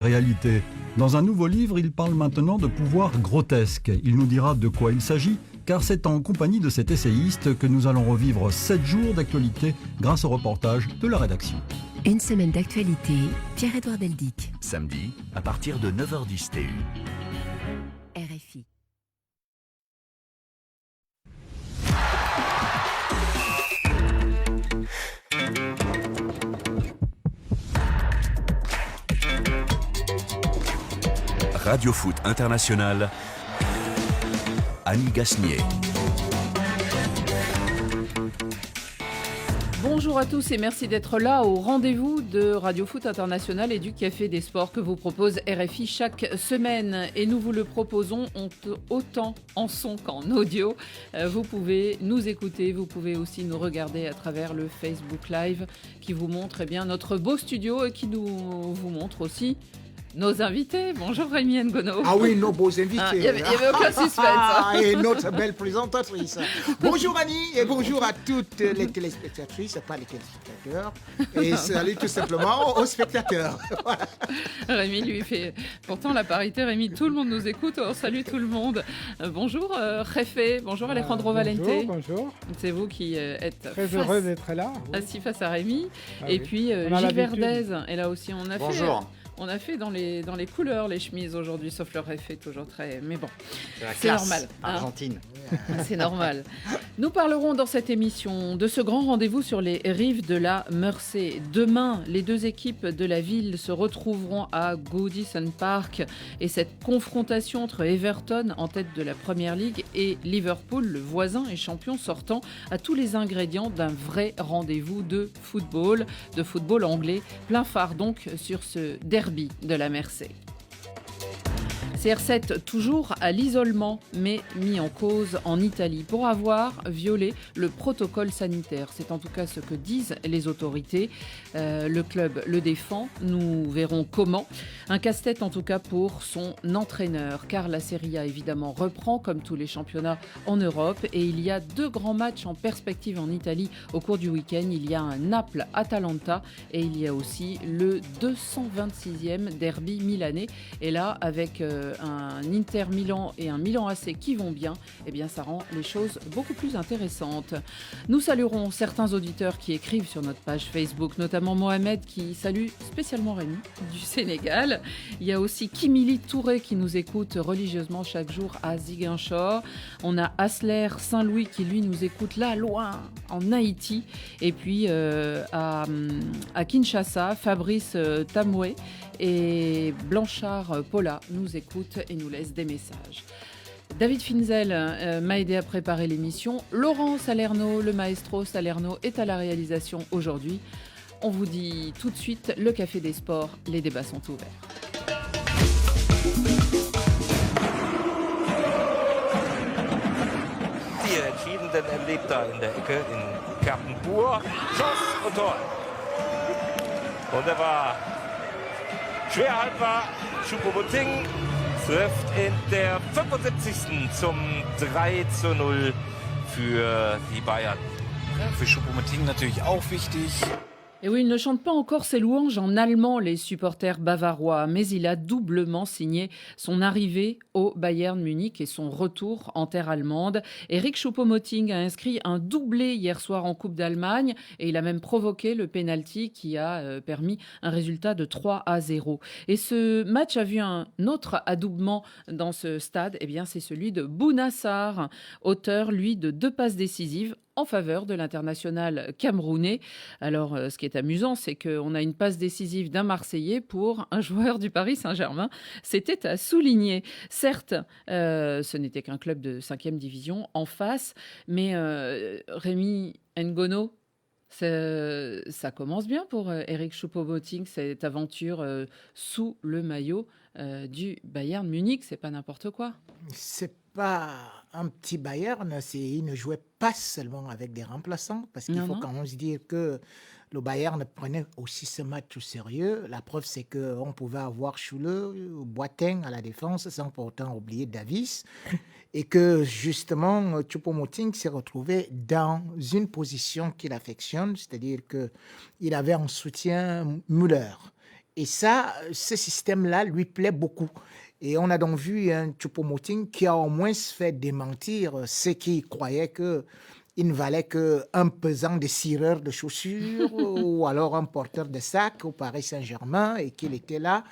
Réalité. Dans un nouveau livre, il parle maintenant de pouvoir grotesque. Il nous dira de quoi il s'agit, car c'est en compagnie de cet essayiste que nous allons revivre 7 jours d'actualité grâce au reportage de la rédaction. Une semaine d'actualité, Pierre-Édouard Deldic. Samedi, à partir de 9h10 TU. RFI. Radio Foot International, Annie Gasnier. Bonjour à tous et merci d'être là au rendez-vous de Radio Foot International et du Café des Sports que vous propose RFI chaque semaine. Et nous vous le proposons autant en son qu'en audio. Vous pouvez nous écouter, vous pouvez aussi nous regarder à travers le Facebook Live qui vous montre notre beau studio et qui vous montre aussi nos invités. Bonjour Rémi Ngono. Ah oui, nos beaux invités. Il n'y avait aucun suspense. Et notre belle présentatrice. Bonjour Annie et bonjour à toutes les téléspectatrices, pas les téléspectateurs. Et salut tout simplement aux spectateurs. Voilà. Rémi lui fait pourtant la parité. Rémi, tout le monde nous écoute. On salue tout le monde. Bonjour Réfé, bonjour Alejandro Valente. Bonjour. C'est vous qui êtes très heureux d'être là. Assis face à Rémi. Et oui. puis Gilles Verdez. Et là aussi on a bonjour. fait... On a fait dans les couleurs les chemises aujourd'hui, sauf le réfé toujours très... Mais bon, c'est normal. Argentine. C'est normal. Nous parlerons dans cette émission de ce grand rendez-vous sur les rives de la Mersey. Demain, les deux équipes de la ville se retrouveront à Goodison Park. Et cette confrontation entre Everton, en tête de la Premier League, et Liverpool, le voisin et champion sortant, a tous les ingrédients d'un vrai rendez-vous de football anglais. Plein phare donc sur ce derby de la Mersey. CR7 toujours à l'isolement, mais mis en cause en Italie pour avoir violé le protocole sanitaire. C'est en tout cas ce que disent les autorités. Le club le défend. Nous verrons comment. Un casse-tête en tout cas pour son entraîneur, car la Serie A évidemment reprend comme tous les championnats en Europe. Et il y a 2 grands matchs en perspective en Italie au cours du week-end. Il y a un Naples-Atalanta et il y a aussi le 226e derby milanais. Et là, avec un Inter Milan et un Milan AC qui vont bien, eh bien ça rend les choses beaucoup plus intéressantes. Nous saluerons certains auditeurs qui écrivent sur notre page Facebook, notamment Mohamed qui salue spécialement Rémi du Sénégal. Il y a aussi Kimili Touré qui nous écoute religieusement chaque jour à Ziguinchor. On a Asler Saint-Louis qui lui nous écoute là loin en Haïti. Et puis à Kinshasa, Fabrice Tamoué et Blanchard Paula nous écoutent et nous laissent des messages. David Finzel m'a aidé à préparer l'émission. Laurent Salerno, le maestro Salerno, est à la réalisation aujourd'hui. On vous dit tout de suite le Café des Sports, les débats sont ouverts. Die Entschiedenen erlebt da in der Ecke in Kerpenbourg. Schuss und Tor. Wunderbar. Schwer haltbar. Choupo-Moting trifft in der 75. zum 3:0 für die Bayern. Ja, für Choupo-Moting natürlich auch wichtig. Et oui, il ne chante pas encore ses louanges en allemand, les supporters bavarois, mais il a doublement signé son arrivée au Bayern Munich et son retour en terre allemande. Eric Choupo-Moting a inscrit un doublé hier soir en Coupe d'Allemagne et il a même provoqué le pénalty qui a permis un résultat de 3-0. Et ce match a vu un autre adoubement dans ce stade, eh bien c'est celui de Bouna Sarr, auteur lui de 2 passes décisives en faveur de l'international camerounais. Alors, ce qui est amusant, c'est qu'on a une passe décisive d'un Marseillais pour un joueur du Paris Saint-Germain. C'était à souligner. Certes, ce n'était qu'un club de 5e division en face, mais Rémi Ngono, ça commence bien pour Eric Choupo-Moting, cette aventure sous le maillot du Bayern Munich. C'est pas n'importe quoi. C'est pas un petit Bayern, il ne jouait pas seulement avec des remplaçants, parce qu'il faut quand même se dire que le Bayern prenait aussi ce match au sérieux. La preuve, c'est qu'on pouvait avoir Schüller, Boateng à la défense, sans pourtant oublier Davies, et que justement, Choupo-Moting s'est retrouvé dans une position qu'il affectionne, c'est-à-dire qu'il avait en soutien Müller. Et ça, ce système-là lui plaît beaucoup. Et on a donc vu un Choupo-Moting qui a au moins fait démentir ceux qui croyaient qu'il ne valait qu'un pesant de cireur de chaussures ou alors un porteur de sac au Paris Saint-Germain et qu'il était là.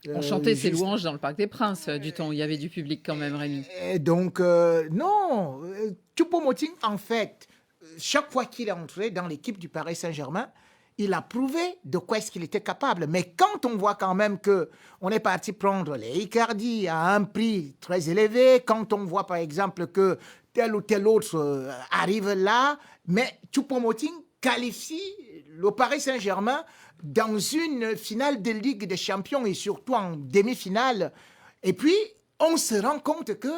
On chantait ses louanges dans le Parc des Princes du temps où il y avait du public quand même, Rémi. Et donc, non, Choupo-Moting, en fait, chaque fois qu'il est entré dans l'équipe du Paris Saint-Germain, il a prouvé de quoi est-ce qu'il était capable. Mais quand on voit quand même qu'on est parti prendre les Icardi à un prix très élevé, quand on voit par exemple que tel ou tel autre arrive là, mais Choupo-Moting qualifie le Paris Saint-Germain dans une finale de Ligue des Champions et surtout en demi-finale. Et puis, on se rend compte que,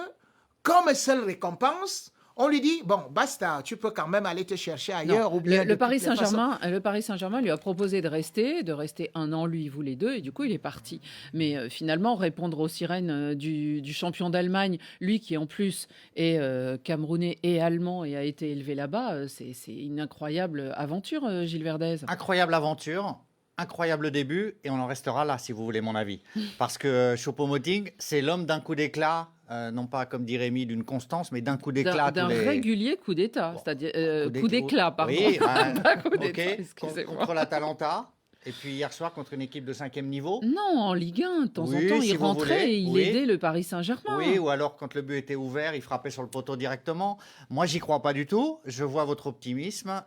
comme seule récompense, on lui dit, bon, basta, tu peux quand même aller te chercher ailleurs. Non, ou bien le Paris Saint-Germain lui a proposé de rester 1 an, lui, il voulait 2, et du coup, il est parti. Mais finalement, répondre aux sirènes du champion d'Allemagne, lui qui en plus est camerounais et allemand et a été élevé là-bas, c'est une incroyable aventure, Gilles Verdez. Incroyable aventure. Incroyable début, et on en restera là, si vous voulez mon avis. Parce que Choupo-Moting, c'est l'homme d'un coup d'éclat, non pas comme dit Rémi, d'une constance, mais d'un coup d'éclat. D'un régulier coup d'état, bon, c'est-à-dire coup d'éclat, pardon. Oui, pas coup d'état, contre l'Atalanta. Et puis hier soir contre une équipe de 5e niveau. Non, en Ligue 1, de temps en temps, il rentrait et il aidait le Paris Saint-Germain. Oui, ou alors quand le but était ouvert, il frappait sur le poteau directement. Moi, j'y crois pas du tout. Je vois votre optimisme.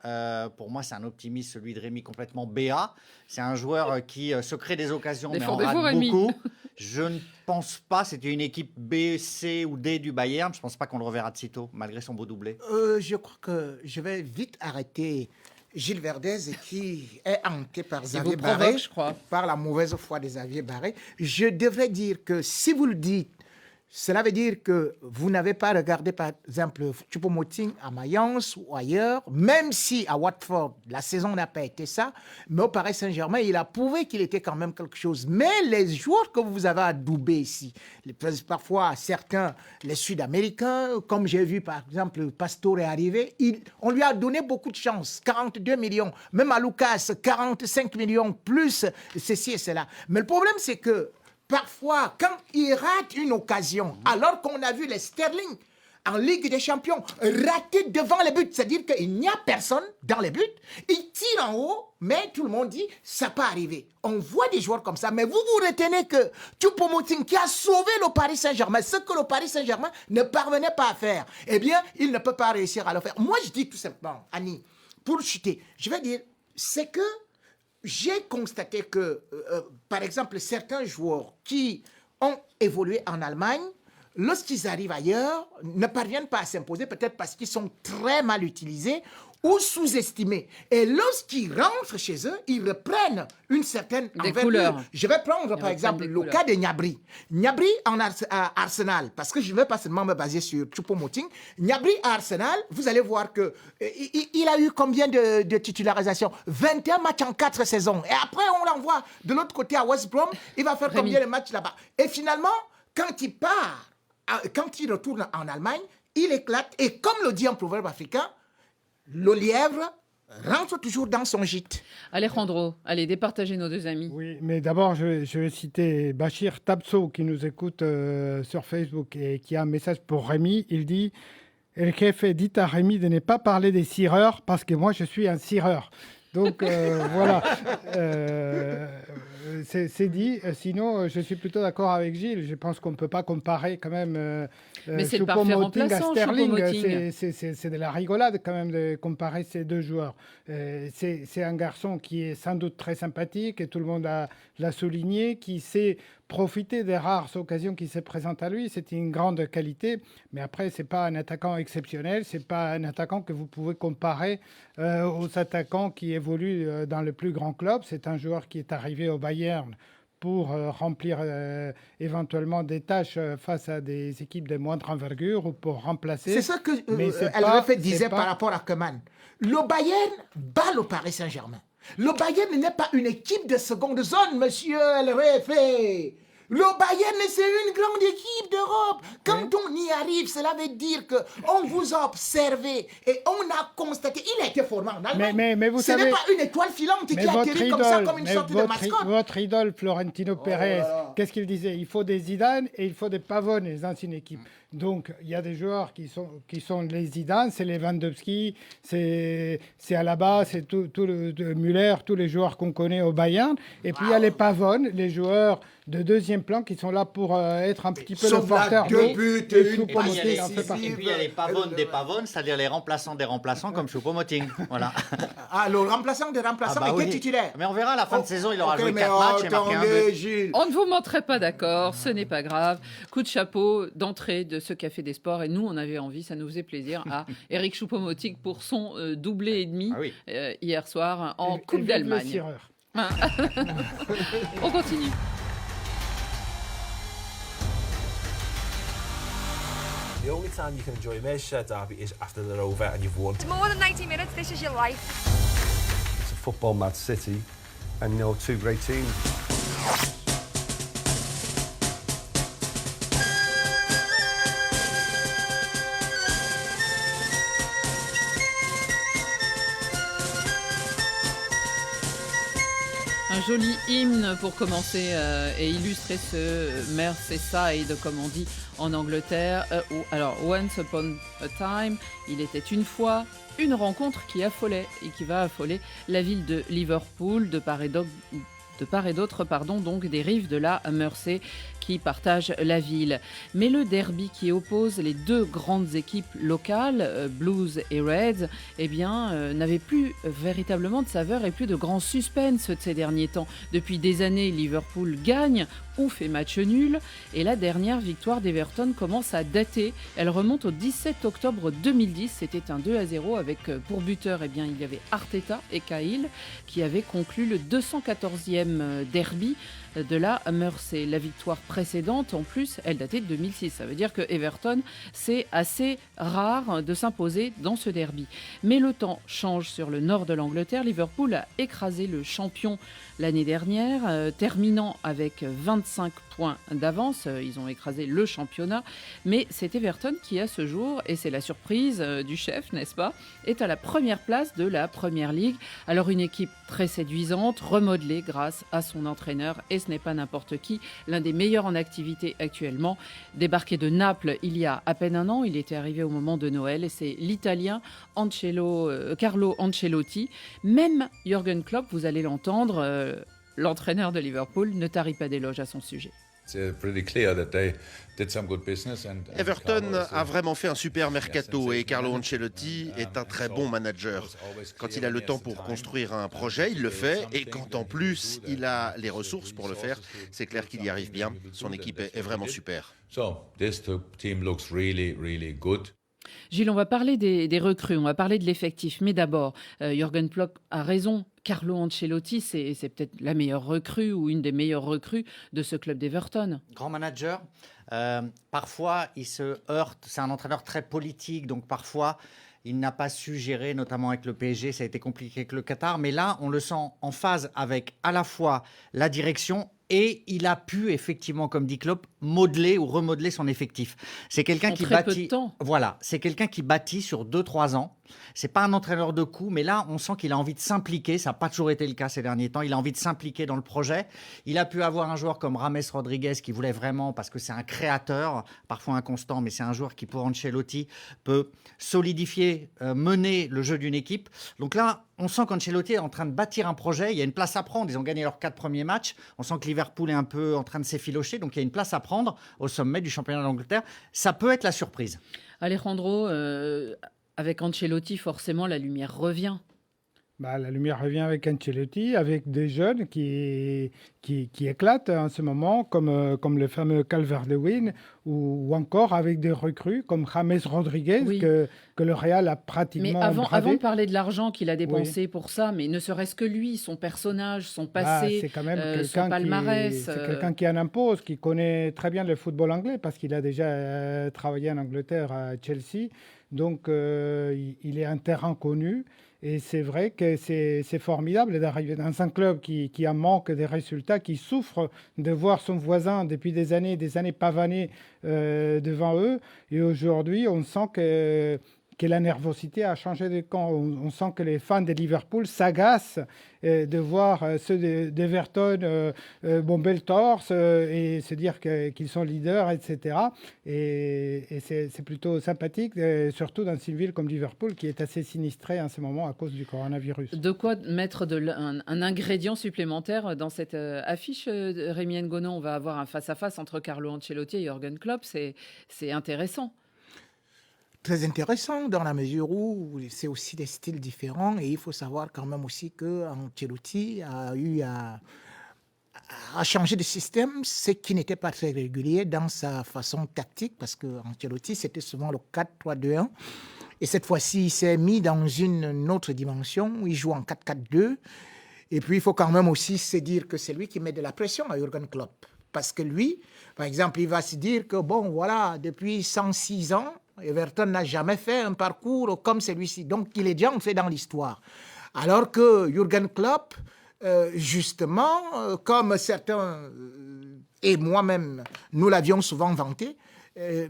Pour moi, c'est un optimisme, celui de Rémi, complètement béat. C'est un joueur qui se crée des occasions, mais en rate beaucoup. Je ne pense pas, c'était une équipe B, C ou D du Bayern. Je ne pense pas qu'on le reverra de sitôt, malgré son beau doublé. Je crois que je vais vite arrêter Gilles Verdez qui est hanté par Xavier Barré, je crois, par la mauvaise foi de Xavier Barré. Je devrais dire que si vous le dites, cela veut dire que vous n'avez pas regardé, par exemple, Choupo-Moting à Mayence ou ailleurs, même si à Watford, la saison n'a pas été ça, mais au Paris Saint-Germain, il a prouvé qu'il était quand même quelque chose. Mais les joueurs que vous avez adoubés ici, parfois certains, les Sud-Américains, comme j'ai vu par exemple, Pastore est arrivé, on lui a donné beaucoup de chance, 42 millions, même à Lucas, 45 millions, plus ceci et cela. Mais le problème, c'est que parfois, quand il rate une occasion, alors qu'on a vu les Sterling en Ligue des Champions rater devant les buts, c'est-à-dire qu'il n'y a personne dans les buts, il tire en haut, mais tout le monde dit ça peut arriver. On voit des joueurs comme ça, mais vous retenez que Choupo-Moting qui a sauvé le Paris Saint-Germain, ce que le Paris Saint-Germain ne parvenait pas à faire, eh bien, il ne peut pas réussir à le faire. Moi, je dis tout simplement, Annie, pour chuter, je vais dire, c'est que j'ai constaté que, par exemple, certains joueurs qui ont évolué en Allemagne, lorsqu'ils arrivent ailleurs, ne parviennent pas à s'imposer, peut-être parce qu'ils sont très mal utilisés ou sous-estimés. Et lorsqu'ils rentrent chez eux, ils reprennent une certaine envergure. Je vais prendre, par exemple, le cas de Gnabry. Gnabry à Arsenal, parce que je ne vais pas seulement me baser sur Choupo-Moting. Gnabry à Arsenal, vous allez voir que il a eu combien de titularisations? 21 matchs en 4 saisons. Et après, on l'envoie de l'autre côté à West Brom. Il va faire combien de matchs là-bas? Et finalement, quand il part, quand il retourne en Allemagne, il éclate. Et comme le dit un proverbe africain, le lièvre rentre toujours dans son gîte. Alejandro, allez, départagez nos deux amis. Oui, mais d'abord, je vais citer Bachir Tabso qui nous écoute sur Facebook et qui a un message pour Rémi. Il dit « El jefe dit à Rémi de ne pas parler des cireurs parce que moi, je suis un cireur. » Donc, voilà. C'est dit. Sinon, je suis plutôt d'accord avec Gilles. Je pense qu'on ne peut pas comparer quand même mais c'est le parfait remplaçant, à Sterling. C'est de la rigolade quand même de comparer ces deux joueurs. C'est un garçon qui est sans doute très sympathique et tout le monde l'a souligné, qui sait profiter des rares occasions qui se présentent à lui. C'est une grande qualité. Mais après, ce n'est pas un attaquant exceptionnel. Ce n'est pas un attaquant que vous pouvez comparer aux attaquants qui évoluent dans le plus grand club. C'est un joueur qui est arrivé au Bayern pour remplir éventuellement des tâches face à des équipes de moindre envergure ou pour remplacer. C'est ça que Elrefet disait par rapport à Koeman. Le Bayern bat le Paris Saint-Germain. Le Bayern n'est pas une équipe de seconde zone, monsieur Elrefet. Le Bayern, c'est une grande équipe d'Europe. Quand on y arrive, cela veut dire qu'on vous a observé et on a constaté. Il a été formé en Allemagne. Mais vous Ce savez, n'est pas une étoile filante qui atterrit comme ça, comme une sorte de mascotte. Votre idole, Florentino Pérez, qu'est-ce qu'il disait? Il faut des Zidane et il faut des Pavone, les anciennes équipes. Donc, il y a des joueurs qui sont les Zidane, c'est Lewandowski, c'est Alaba, c'est tout le Müller, tous les joueurs qu'on connaît au Bayern. Et puis, il y a les Pavone, les joueurs de deuxième plan qui sont là pour être un petit peu le porteur. Et puis il y a les pavones des pavones, c'est-à-dire les remplaçants des remplaçants comme Choupo-Moting. Voilà. Ah, le remplaçant des remplaçants, mais qui est titulaire? Mais on verra à la fin de saison, il aura joué 4 matchs et marqué un but. On ne vous montrait pas d'accord, ce n'est pas grave. Coup de chapeau d'entrée de ce Café des Sports. Et nous, on avait envie, ça nous faisait plaisir, à Eric Choupo-Moting pour son doublé et demi hier soir en Coupe d'Allemagne. On continue. The only time you can enjoy a Merseyside derby is after they're over and you've won. It's more than 90 minutes, this is your life. It's a football mad city and, you know, two great teams. Un joli hymne pour commencer et illustrer ce Merseyside, comme on dit en Angleterre. Alors, Once Upon a Time, il était une fois une rencontre qui affolait et qui va affoler la ville de Liverpool, de part et d'autre, donc des rives de la Mersey qui partagent la ville. Mais le derby qui oppose les deux grandes équipes locales, Blues et Reds, n'avait plus véritablement de saveur et plus de grand suspense de ces derniers temps. Depuis des années, Liverpool gagne ou fait match nul, et la dernière victoire d'Everton commence à dater. Elle remonte au 17 octobre 2010, c'était un 2-0 avec pour buteur, il y avait Arteta et Cahill qui avaient conclu le 214e derby de la Mersey. La victoire précédente, en plus, elle datait de 2006. Ça veut dire que Everton, c'est assez rare de s'imposer dans ce derby. Mais le temps change sur le nord de l'Angleterre. Liverpool a écrasé le champion l'année dernière, terminant avec 25 points d'avance. Ils ont écrasé le championnat. Mais c'est Everton qui, à ce jour, et c'est la surprise du chef, n'est-ce pas, est à la première place de la Premier League. Alors une équipe très séduisante, remodelée grâce à son entraîneur, et ce n'est pas n'importe qui, l'un des meilleurs en activité actuellement. Débarqué de Naples il y a à peine un an, il était arrivé au moment de Noël, et c'est l'Italien Carlo Ancelotti. Même Jürgen Klopp, vous allez l'entendre, l'entraîneur de Liverpool, ne tarit pas d'éloges à son sujet. Everton a vraiment fait un super mercato et Carlo Ancelotti est un très bon manager. Quand il a le temps pour construire un projet, il le fait, et quand en plus il a les ressources pour le faire, c'est clair qu'il y arrive bien. Son équipe est vraiment super. Gilles, on va parler des recrues, on va parler de l'effectif, mais d'abord, Jürgen Klopp a raison. Carlo Ancelotti, c'est peut-être la meilleure recrue ou une des meilleures recrues de ce club d'Everton. Grand manager. Parfois, il se heurte. C'est un entraîneur très politique, donc parfois, il n'a pas su gérer, notamment avec le PSG. Ça a été compliqué avec le Qatar. Mais là, on le sent en phase avec à la fois la direction et il a pu, effectivement, comme dit Klopp, modeler ou remodeler son effectif. C'est quelqu'un qui bâtit. Voilà, c'est quelqu'un qui bâtit sur 2-3 ans. C'est pas un entraîneur de coups, mais là, on sent qu'il a envie de s'impliquer. Ça n'a pas toujours été le cas ces derniers temps. Il a envie de s'impliquer dans le projet. Il a pu avoir un joueur comme James Rodriguez qui voulait vraiment, parce que c'est un créateur, parfois inconstant, mais c'est un joueur qui, pour Ancelotti, peut solidifier, mener le jeu d'une équipe. Donc là, on sent qu'Ancelotti est en train de bâtir un projet. Il y a une place à prendre. Ils ont gagné leurs 4 premiers matchs. On sent que Liverpool est un peu en train de s'effilocher. Donc il y a une place à prendre au sommet du championnat d'Angleterre. Ça peut être la surprise. Alejandro, avec Ancelotti, forcément, la lumière revient. La lumière revient avec Ancelotti, avec des jeunes qui éclatent en ce moment, comme le fameux Calvert-Lewin, ou encore avec des recrues comme James Rodriguez, que le Real a pratiquement bravé. Avant de parler de l'argent qu'il a dépensé pour ça, mais ne serait-ce que lui, son personnage, son passé, c'est quand même son palmarès. C'est quelqu'un qui en impose, qui connaît très bien le football anglais, parce qu'il a déjà travaillé en Angleterre à Chelsea. Donc, il est un terrain connu. Et c'est vrai que c'est formidable d'arriver dans un club qui en manque des résultats, qui souffre de voir son voisin depuis des années pavaner devant eux. Et aujourd'hui, on sent que la nervosité a changé de camp. On sent que les fans de Liverpool s'agacent de voir ceux d'Everton bomber le torse et se dire qu'ils sont leaders, etc. Et c'est plutôt sympathique, surtout dans une ville comme Liverpool qui est assez sinistrée en ce moment à cause du coronavirus. De quoi mettre un ingrédient supplémentaire dans cette affiche, Rémi Ngono? On va avoir un face-à-face entre Carlo Ancelotti et Jürgen Klopp. C'est intéressant. Très intéressant dans la mesure où c'est aussi des styles différents et il faut savoir quand même aussi que Ancelotti a eu à changer de système, ce qui n'était pas très régulier dans sa façon tactique parce que Ancelotti c'était souvent le 4-3-2-1 et cette fois-ci il s'est mis dans une autre dimension où il joue en 4-4-2 et puis il faut quand même aussi se dire que c'est lui qui met de la pression à Jürgen Klopp parce que lui, par exemple, il va se dire que bon voilà, depuis 106 ans Everton n'a jamais fait un parcours comme celui-ci. Donc, il est déjà entré dans l'histoire. Alors que Jürgen Klopp, justement, comme certains, et moi-même, nous l'avions souvent vanté,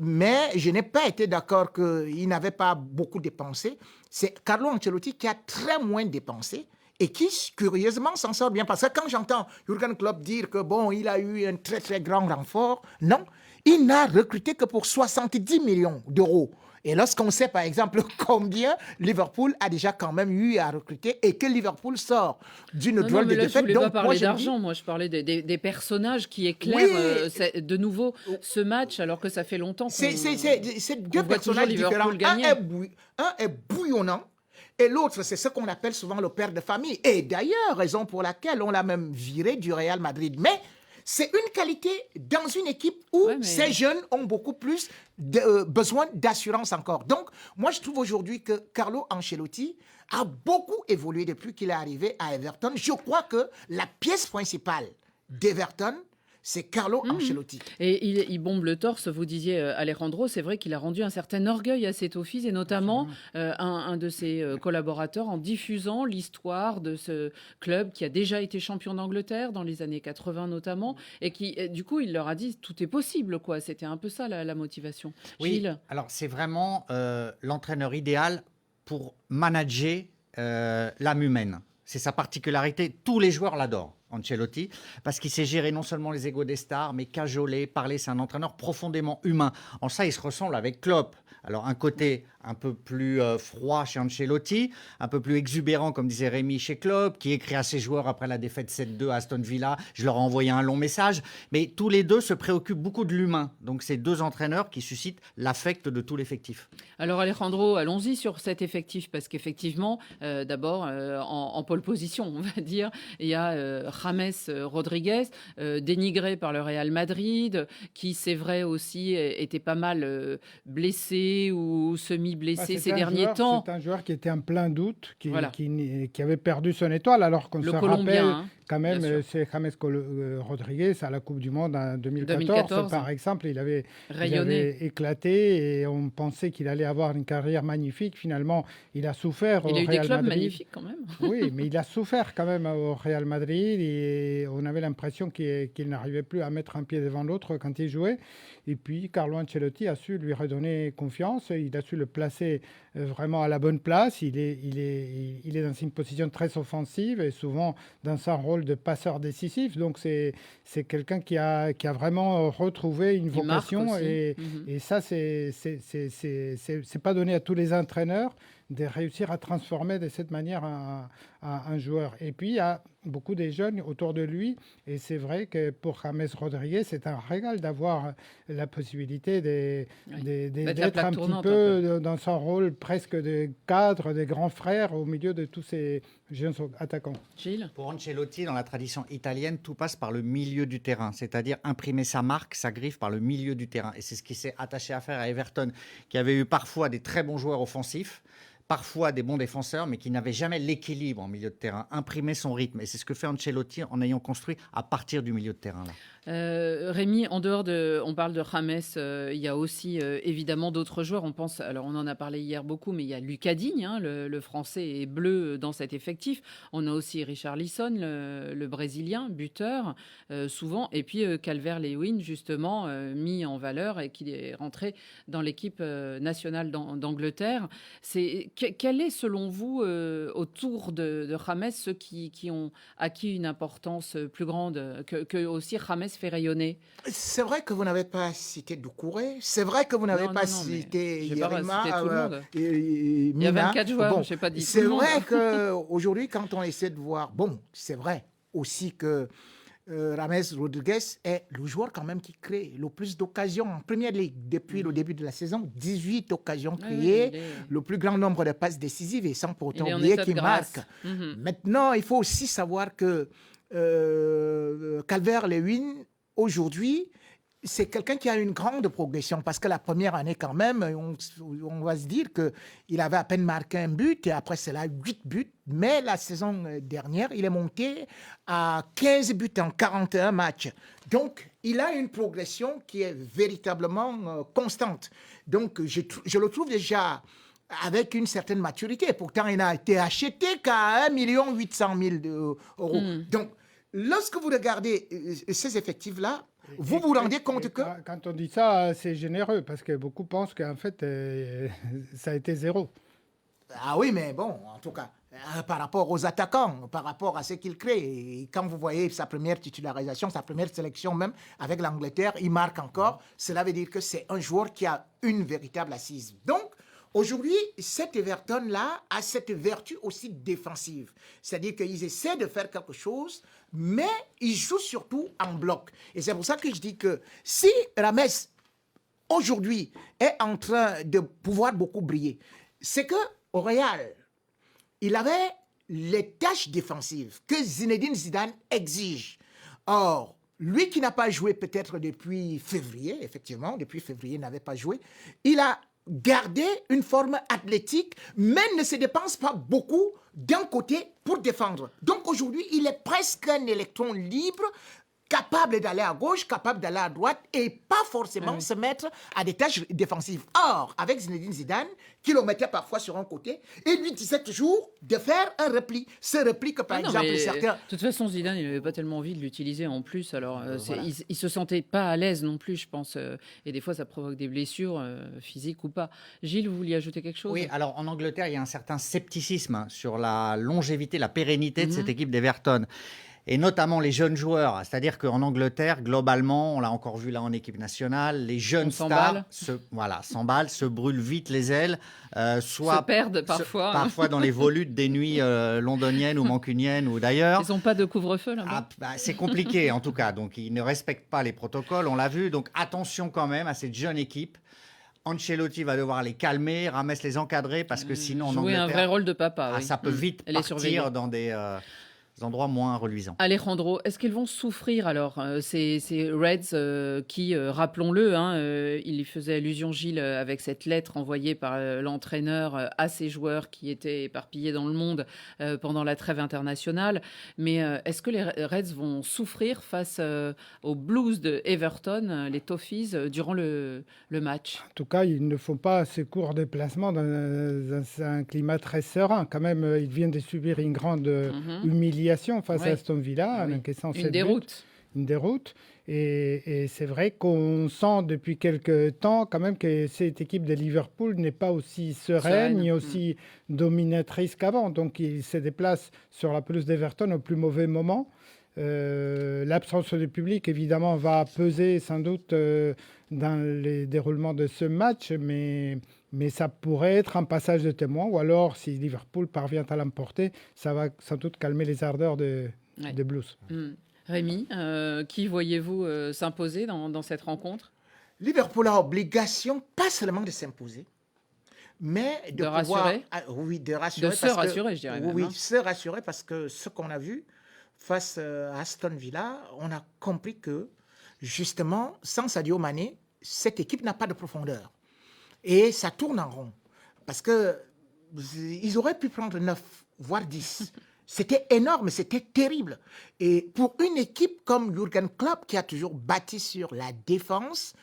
mais je n'ai pas été d'accord qu'il n'avait pas beaucoup dépensé. C'est Carlo Ancelotti qui a très moins dépensé et qui, curieusement, s'en sort bien. Parce que quand j'entends Jürgen Klopp dire que, bon, il a eu un très, très grand renfort, non, il n'a recruté que pour 70 millions d'euros. Et lorsqu'on sait, par exemple, combien Liverpool a déjà quand même eu à recruter et que Liverpool sort d'une drôle de défaite. Je ne voulais pas parler d'argent, moi je parlais des personnages qui éclairent de nouveau ce match alors que ça fait longtemps qu'on c'est deux personnages différents. Un est bouillonnant. Et l'autre, c'est ce qu'on appelle souvent le père de famille. Et d'ailleurs, raison pour laquelle on l'a même viré du Real Madrid. Mais c'est une qualité dans une équipe où ces jeunes ont beaucoup plus besoin d'assurance encore. Donc, moi, je trouve aujourd'hui que Carlo Ancelotti a beaucoup évolué depuis qu'il est arrivé à Everton. Je crois que la pièce principale d'Everton, c'est Carlo Ancelotti. Et il bombe le torse, vous disiez Alejandro, c'est vrai qu'il a rendu un certain orgueil à cet office et notamment un de ses collaborateurs en diffusant l'histoire de ce club qui a déjà été champion d'Angleterre dans les années 80 notamment et qui, du coup, il leur a dit tout est possible, quoi. C'était un peu ça la motivation. Oui, Gilles. alors c'est vraiment l'entraîneur idéal pour manager l'âme humaine. C'est sa particularité. Tous les joueurs l'adorent, Ancelotti, parce qu'il sait gérer non seulement les égos des stars, mais cajoler, parler. C'est un entraîneur profondément humain. En ça, il se ressemble avec Klopp. Alors, un côté un peu plus froid chez Ancelotti, un peu plus exubérant, comme disait Rémi, chez Klopp, qui écrit à ses joueurs après la défaite 7-2 à Aston Villa. Je leur ai envoyé un long message. Mais tous les deux se préoccupent beaucoup de l'humain. Donc, c'est deux entraîneurs qui suscitent l'affect de tout l'effectif. Alors, Alejandro, allons-y sur cet effectif, parce qu'effectivement, d'abord, en pole position, on va dire, il y a James Rodriguez, dénigré par le Real Madrid, qui, c'est vrai aussi, était pas mal blessé ou semi-blessé ces derniers temps. C'est un joueur qui était en plein doute, qui avait perdu son étoile, alors qu'on se rappelle quand même, c'est James Rodriguez à la Coupe du Monde en 2014 par exemple. Il avait éclaté et on pensait qu'il allait avoir une carrière magnifique. Finalement, il a souffert au Real Madrid. Il a eu des clubs magnifiques quand même. Oui, mais il a souffert quand même au Real Madrid et on avait l'impression qu'il n'arrivait plus à mettre un pied devant l'autre quand il jouait. Et puis, Carlo Ancelotti a su lui redonner confiance. Il a su le placer vraiment à la bonne place. Il est dans une position très offensive et souvent dans un rôle de passeur décisif. Donc, c'est quelqu'un qui a vraiment retrouvé une vocation. Et ça, c'est pas donné à tous les entraîneurs de réussir à transformer de cette manière un joueur. Et puis, il y a beaucoup de jeunes autour de lui. Et c'est vrai que pour James Rodriguez, c'est un régal d'avoir la possibilité d'être un petit peu dans son rôle presque de cadre, de grand frère au milieu de tous ces jeunes attaquants. Gilles ? Pour Ancelotti, dans la tradition italienne, tout passe par le milieu du terrain, c'est-à-dire imprimer sa marque, sa griffe par le milieu du terrain. Et c'est ce qu'il s'est attaché à faire à Everton, qui avait eu parfois des très bons joueurs offensifs, parfois des bons défenseurs, mais qui n'avait jamais l'équilibre en milieu de terrain, imprimer son rythme. Et c'est ce que fait Ancelotti en ayant construit à partir du milieu de terrain. Là. Rémi, en dehors on parle de James, il y a aussi évidemment d'autres joueurs. On pense, alors on en a parlé hier beaucoup, mais il y a Lucas Digne, hein, le Français est bleu dans cet effectif. On a aussi Richarlison, le Brésilien, buteur, souvent. Et puis Calvert-Lewin, justement, mis en valeur et qui est rentré dans l'équipe nationale d'Angleterre. Quel est, selon vous, autour de James, ceux qui ont acquis une importance plus grande que aussi James fait rayonner? C'est vrai que vous n'avez pas cité Doucouré, c'est vrai que vous n'avez pas cité Yerima, il y a 24 joueurs, bon, je n'ai pas dit c'est tout le monde. vrai qu'aujourd'hui, quand on essaie de voir, bon, c'est vrai aussi que James Rodriguez est le joueur quand même qui crée le plus d'occasions en Première Ligue depuis le début de la saison. 18 occasions créées, le plus grand nombre de passes décisives et sans pour autant oublier qu'il marque. Maintenant, il faut aussi savoir que Calvert-Lewin, aujourd'hui, c'est quelqu'un qui a une grande progression parce que la première année quand même, on va se dire qu'il avait à peine marqué un but et après c'est là 8 buts. Mais la saison dernière, il est monté à 15 buts en 41 matchs. Donc, il a une progression qui est véritablement constante. Donc, je le trouve déjà avec une certaine maturité. Pourtant, il n'a été acheté qu'à 1 800 000 euros. Donc, lorsque vous regardez ces effectifs-là, vous vous rendez compte que... Quand on dit ça, c'est généreux, parce que beaucoup pensent qu'en fait, ça a été zéro. Ah oui, mais bon, en tout cas, par rapport aux attaquants, par rapport à ce qu'il crée, et quand vous voyez sa première titularisation, sa première sélection même avec l'Angleterre, il marque encore, cela veut dire que c'est un joueur qui a une véritable assise. Donc, aujourd'hui, cet Everton-là a cette vertu aussi défensive. C'est-à-dire qu'ils essaient de faire quelque chose, mais ils jouent surtout en bloc. Et c'est pour ça que je dis que si James, aujourd'hui, est en train de pouvoir beaucoup briller, c'est qu'au Real, il avait les tâches défensives que Zinedine Zidane exige. Or, lui qui n'a pas joué peut-être depuis février, effectivement, depuis février, il n'avait pas joué, il a garder une forme athlétique, mais ne se dépense pas beaucoup d'un côté pour défendre. Donc aujourd'hui, il est presque un électron libre, capable d'aller à gauche, capable d'aller à droite et pas forcément se mettre à des tâches défensives. Or, avec Zinedine Zidane, qui le mettait parfois sur un côté, il lui disait toujours de faire un repli. Ce repli que, par exemple, certains... De toute façon, Zidane, il n'avait pas tellement envie de l'utiliser en plus. Alors, il se sentait pas à l'aise non plus, je pense. Et des fois, ça provoque des blessures physiques ou pas. Gilles, vous vouliez ajouter quelque chose? Oui, alors en Angleterre, il y a un certain scepticisme sur la longévité, la pérennité de cette équipe d'Everton. Et notamment les jeunes joueurs. C'est-à-dire qu'en Angleterre, globalement, on l'a encore vu là en équipe nationale, les jeunes stars s'emballent, se brûlent vite les ailes, se perdent parfois. Parfois dans les volutes des nuits londoniennes ou mancuniennes ou d'ailleurs. Ils n'ont pas de couvre-feu là-bas. C'est compliqué en tout cas. Donc ils ne respectent pas les protocoles, on l'a vu. Donc attention quand même à cette jeune équipe. Ancelotti va devoir les calmer, James les encadrer parce que sinon en Jouer Angleterre... un vrai rôle de papa. Ça peut vite partir dans des... endroits moins reluisants. Alejandro, est-ce qu'ils vont souffrir alors ces Reds qui, rappelons-le, il y faisait allusion Gilles avec cette lettre envoyée par l'entraîneur à ces joueurs qui étaient éparpillés dans le monde pendant la trêve internationale. Mais est-ce que les Reds vont souffrir face aux Blues de Everton, les Toffees, durant le match? En tout cas, ils ne font pas ces courts déplacements dans un climat très serein. Quand même, ils viennent de subir une grande humiliation face à Aston Villa, en encaissant une déroute. Une déroute. Et c'est vrai qu'on sent depuis quelques temps quand même que cette équipe de Liverpool n'est pas aussi sereine ni aussi dominatrice qu'avant. Donc ils se déplacent sur la pelouse d'Everton au plus mauvais moment. L'absence du public, évidemment, va peser sans doute dans les déroulements de ce match, mais ça pourrait être un passage de témoin, ou alors, si Liverpool parvient à l'emporter, ça va sans doute calmer les ardeurs des Blues. Rémi, qui voyez-vous s'imposer dans cette rencontre? Liverpool a obligation, pas seulement de s'imposer, mais de pouvoir... rassurer. Oui, de rassurer. De se rassurer, je dirais. Oui, se rassurer, parce que ce qu'on a vu face à Aston Villa, on a compris que, justement, sans Sadio Mané, cette équipe n'a pas de profondeur. Et ça tourne en rond. Parce que ils auraient pu prendre 9, voire 10. C'était énorme, c'était terrible. Et pour une équipe comme Jürgen Klopp, qui a toujours bâti sur la défense,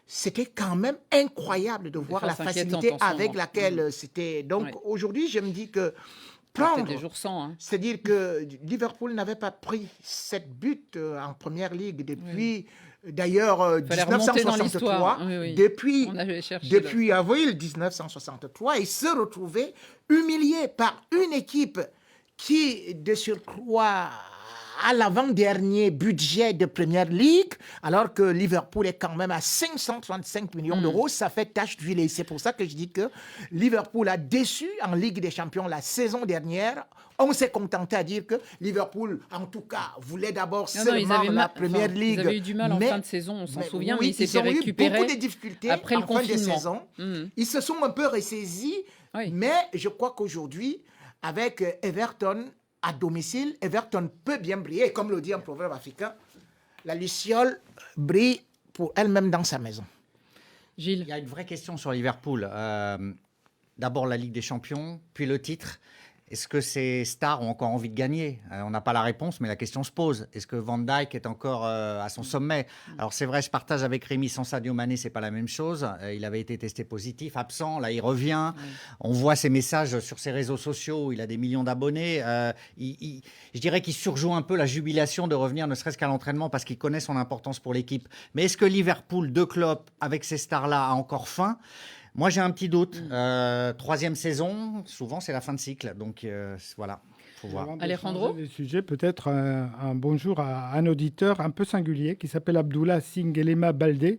c'était quand même incroyable de voir la facilité avec laquelle c'était. Donc aujourd'hui, je me dis que prendre, des jours sans, hein. C'est-à-dire que Liverpool n'avait pas pris 7 buts en Première Ligue depuis... D'ailleurs, 1963, depuis avril 1963, il se retrouvait humilié par une équipe qui, de surcroît, à l'avant-dernier budget de Première Ligue, alors que Liverpool est quand même à 535 millions d'euros, ça fait tache d'huile. Et c'est pour ça que je dis que Liverpool a déçu en Ligue des Champions la saison dernière. On s'est contenté à dire que Liverpool, en tout cas, voulait d'abord seulement la Première Ligue. Ils avaient eu du mal en fin de saison, on s'en souvient, mais ils s'étaient récupérés beaucoup de difficultés après le confinement. Fin de saison. Ils se sont un peu ressaisis, mais je crois qu'aujourd'hui, avec Everton à domicile, Everton peut bien briller. Comme le dit un proverbe africain, la luciole brille pour elle-même dans sa maison. Gilles. Il y a une vraie question sur Liverpool. D'abord la Ligue des Champions, puis le titre. Est-ce que ces stars ont encore envie de gagner ? On n'a pas la réponse, mais la question se pose. Est-ce que Van Dijk est encore à son sommet ? Alors c'est vrai, je partage avec Rémi, sans Sadio Mané, c'est pas la même chose. Il avait été testé positif, absent, là il revient. On voit ses messages sur ses réseaux sociaux, il a des millions d'abonnés. Je dirais qu'il surjoue un peu la jubilation de revenir, ne serait-ce qu'à l'entraînement, parce qu'il connaît son importance pour l'équipe. Mais est-ce que Liverpool de Klopp, avec ces stars-là, a encore faim ? Moi, j'ai un petit doute. 3e saison, souvent, c'est la fin de cycle. Donc, voilà, il faut voir. Alejandro ? Le sujet, peut-être un bonjour à un auditeur un peu singulier qui s'appelle Abdullah Singelema Baldé,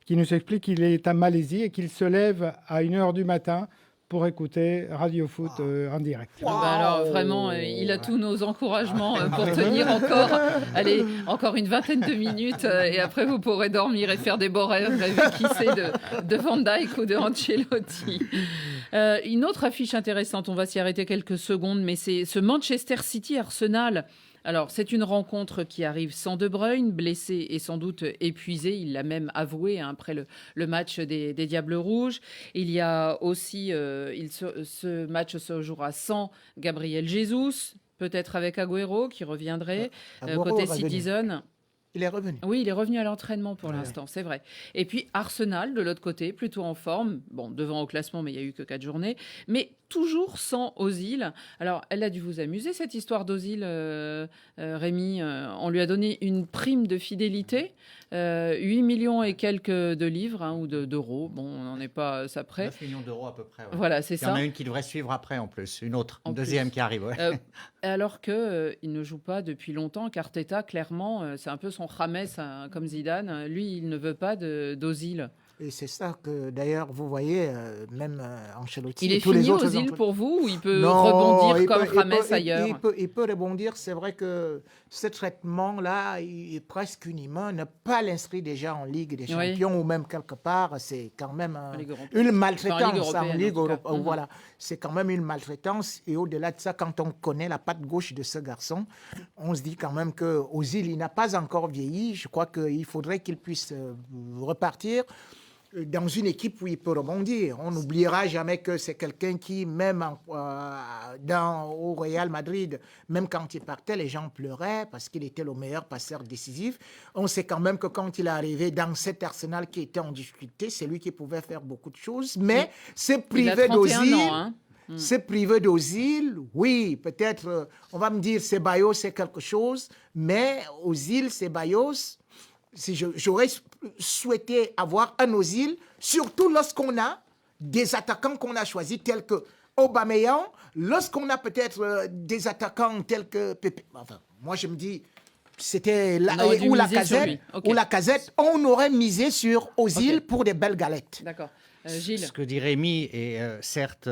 qui nous explique qu'il est en Malaisie et qu'il se lève à 1h du matin pour écouter Radio Foot en direct. Alors vraiment, il a tous nos encouragements pour tenir encore une vingtaine de minutes et après vous pourrez dormir et faire des beaux rêves avec qui c'est de Van Dijk ou de Ancelotti. Une autre affiche intéressante, on va s'y arrêter quelques secondes, mais c'est ce Manchester City-Arsenal. Alors, c'est une rencontre qui arrive sans De Bruyne, blessé et sans doute épuisé. Il l'a même avoué après le match des Diables Rouges. Il y a aussi, ce match se jouera sans Gabriel Jesus, peut-être avec Agüero qui reviendrait côté Citizen. Il est revenu. Oui, il est revenu à l'entraînement pour l'instant, c'est vrai. Et puis Arsenal, de l'autre côté, plutôt en forme. Bon, devant au classement, mais il n'y a eu que 4 journées. Mais toujours sans Ozil. Alors, elle a dû vous amuser, cette histoire d'Ozil, Rémi. On lui a donné une prime de fidélité, 8 millions et quelques de livres ou d'euros. Bon, on n'en est pas ça près. 9 millions d'euros à peu près. Ouais. Voilà, c'est ça. Il y en a une qui devrait suivre après en plus, une autre, une deuxième qui arrive. Ouais. Alors qu'il ne joue pas depuis longtemps, qu'Arteta, clairement, c'est un peu son James, comme Zidane. Lui, il ne veut pas d'Ozil. Et c'est ça que, d'ailleurs, vous voyez, même Ancelotti... Il est tous fini les autres Ozil pour vous ou il peut rebondir comme James ailleurs ? Il peut rebondir. C'est vrai que ce traitement-là est presque inhumain. Ne pas l'inscrire déjà en Ligue des Champions ou même quelque part, c'est quand même une maltraitance en Ligue européenne. Voilà, c'est quand même une maltraitance. Et au-delà de ça, quand on connaît la patte gauche de ce garçon, on se dit quand même que Ozil, il n'a pas encore vieilli. Je crois qu'il faudrait qu'il puisse repartir dans une équipe où il peut rebondir. On n'oubliera jamais que c'est quelqu'un qui, même au Real Madrid, même quand il partait, les gens pleuraient parce qu'il était le meilleur passeur décisif. On sait quand même que quand il est arrivé dans cet Arsenal qui était en difficulté, c'est lui qui pouvait faire beaucoup de choses, mais c'est privé d'Ozil. C'est privé d'Ozil, oui, peut-être, on va me dire, Ceballos, c'est quelque chose, mais Ozil, Ceballos, j'aurais souhaité avoir un Ozil, surtout lorsqu'on a des attaquants qu'on a choisis tels que Aubameyang, lorsqu'on a peut-être des attaquants tels que Pepe. Enfin, moi, je me dis, c'était la Casette, on aurait misé sur Ozil pour des belles galettes. D'accord. Gilles. Ce que dit Rémi est certes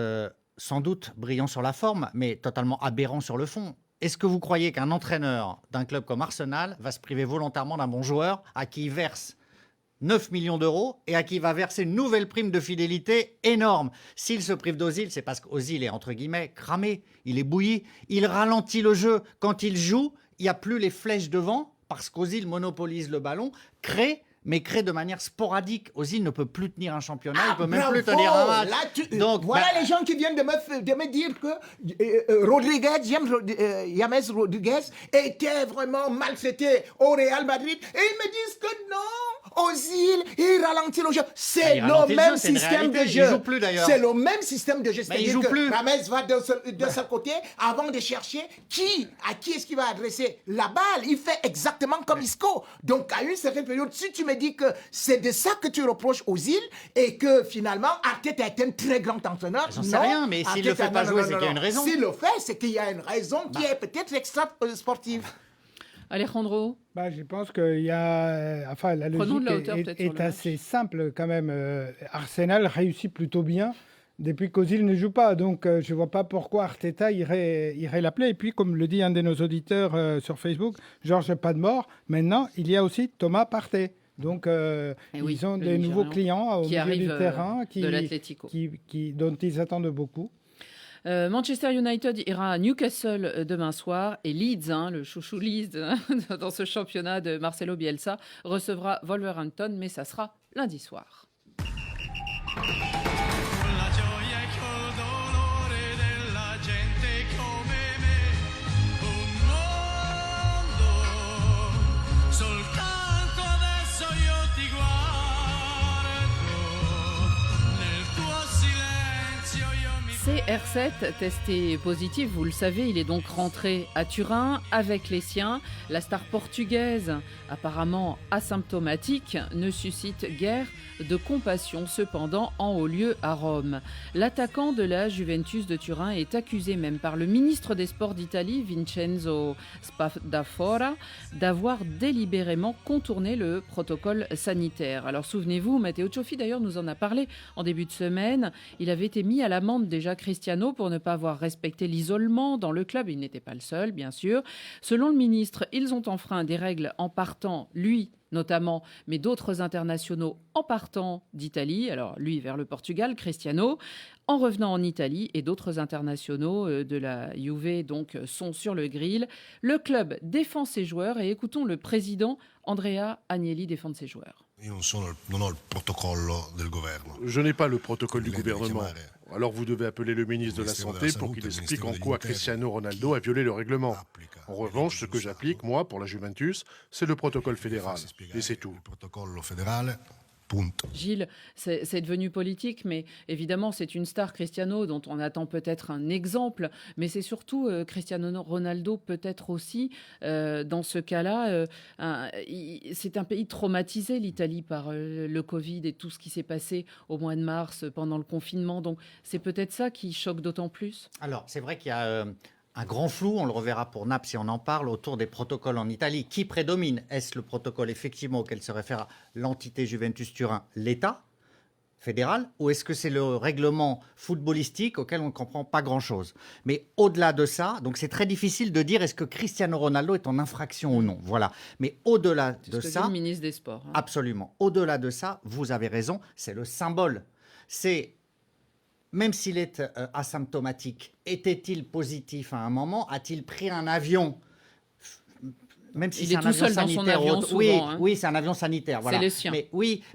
sans doute brillant sur la forme, mais totalement aberrant sur le fond. Est-ce que vous croyez qu'un entraîneur d'un club comme Arsenal va se priver volontairement d'un bon joueur à qui il verse 9 millions d'euros et à qui il va verser une nouvelle prime de fidélité énorme? S'il se prive d'Ozil, c'est parce qu'Ozil est, entre guillemets, cramé, il est bouilli, il ralentit le jeu. Quand il joue, il n'y a plus les flèches devant parce qu'Ozil monopolise le ballon, crée mais crée de manière sporadique. Ozil ne peut plus tenir un championnat, il peut même bravo, plus tenir un match. Là, Donc, voilà les gens qui viennent de me dire que James Rodriguez était vraiment maltraité au Real Madrid. Et ils me disent que non, Ozil, il ralentit le jeu. C'est le même système de jeu. Il joue plus d'ailleurs. C'est le même système de jeu. C'est-à-dire que plus. James va de ce côté avant de chercher à qui est-ce qu'il va adresser la balle. Il fait exactement comme Isco. Donc, à une certaine période, si tu me dis que c'est de ça que tu reproches aux îles et que finalement, Arteta est un très grand entraîneur. J'en sais rien, mais s'il ne le fait pas jouer, c'est qu'il y a une raison. S'il le fait, c'est qu'il y a une raison qui est peut-être extra sportive. Alejandro? Je pense qu'il y a... Enfin, la logique est assez simple quand même. Arsenal réussit plutôt bien depuis qu'Ozil ne joue pas. Donc, je ne vois pas pourquoi Arteta irait l'appeler. Et puis, comme le dit un de nos auditeurs sur Facebook, Georges Padmore, maintenant, il y a aussi Thomas Partey. Donc, ils ont des nouveaux clients au milieu du terrain dont ils attendent beaucoup. Manchester United ira à Newcastle demain soir et Leeds, le chouchou Leeds dans ce championnat de Marcelo Bielsa, recevra Wolverhampton, mais ça sera lundi soir. CR7 testé positif, vous le savez, il est donc rentré à Turin avec les siens. La star portugaise, apparemment asymptomatique, ne suscite guère de compassion cependant en haut lieu à Rome. L'attaquant de la Juventus de Turin est accusé même par le ministre des Sports d'Italie, Vincenzo Spadafora, d'avoir délibérément contourné le protocole sanitaire. Alors souvenez-vous, Matteo Cioffi d'ailleurs nous en a parlé en début de semaine. Il avait été mis à l'amende déjà Cristiano pour ne pas avoir respecté l'isolement dans le club. Il n'était pas le seul, bien sûr. Selon le ministre, ils ont enfreint des règles en partant, lui notamment, mais d'autres internationaux en partant d'Italie. Alors lui vers le Portugal, Cristiano, en revenant en Italie, et d'autres internationaux de la Juve donc sont sur le grill. Le club défend ses joueurs et écoutons le président Andrea Agnelli défendre ses joueurs. Je n'ai pas le protocole du gouvernement. Alors vous devez appeler le ministre de la Santé pour qu'il explique en quoi Cristiano Ronaldo a violé le règlement. En revanche, ce que j'applique, moi, pour la Juventus, c'est le protocole fédéral. Et c'est tout. Gilles, c'est devenu politique, mais évidemment, c'est une star, Cristiano, dont on attend peut-être un exemple, mais c'est surtout Cristiano Ronaldo, peut-être aussi, dans ce cas-là, c'est un pays traumatisé, l'Italie, par le Covid et tout ce qui s'est passé au mois de mars, pendant le confinement, donc c'est peut-être ça qui choque d'autant plus. Alors, c'est vrai qu'il y a un grand flou, on le reverra pour Naples si on en parle, autour des protocoles en Italie. Qui prédomine? Est-ce le protocole effectivement auquel se réfère l'entité Juventus Turin, l'État fédéral, ou est-ce que c'est le règlement footballistique auquel on ne comprend pas grand-chose? Mais au-delà de ça, donc c'est très difficile de dire est-ce que Cristiano Ronaldo est en infraction ou non. Voilà. Mais au-delà de ça... C'est le ministre des Sports. Absolument. Au-delà de ça, vous avez raison, c'est le symbole. C'est... Même s'il est asymptomatique, était-il positif à un moment? A-t-il pris un avion? Même si c'est un avion sanitaire. Oui, c'est un avion sanitaire. Voilà. C'est le sien.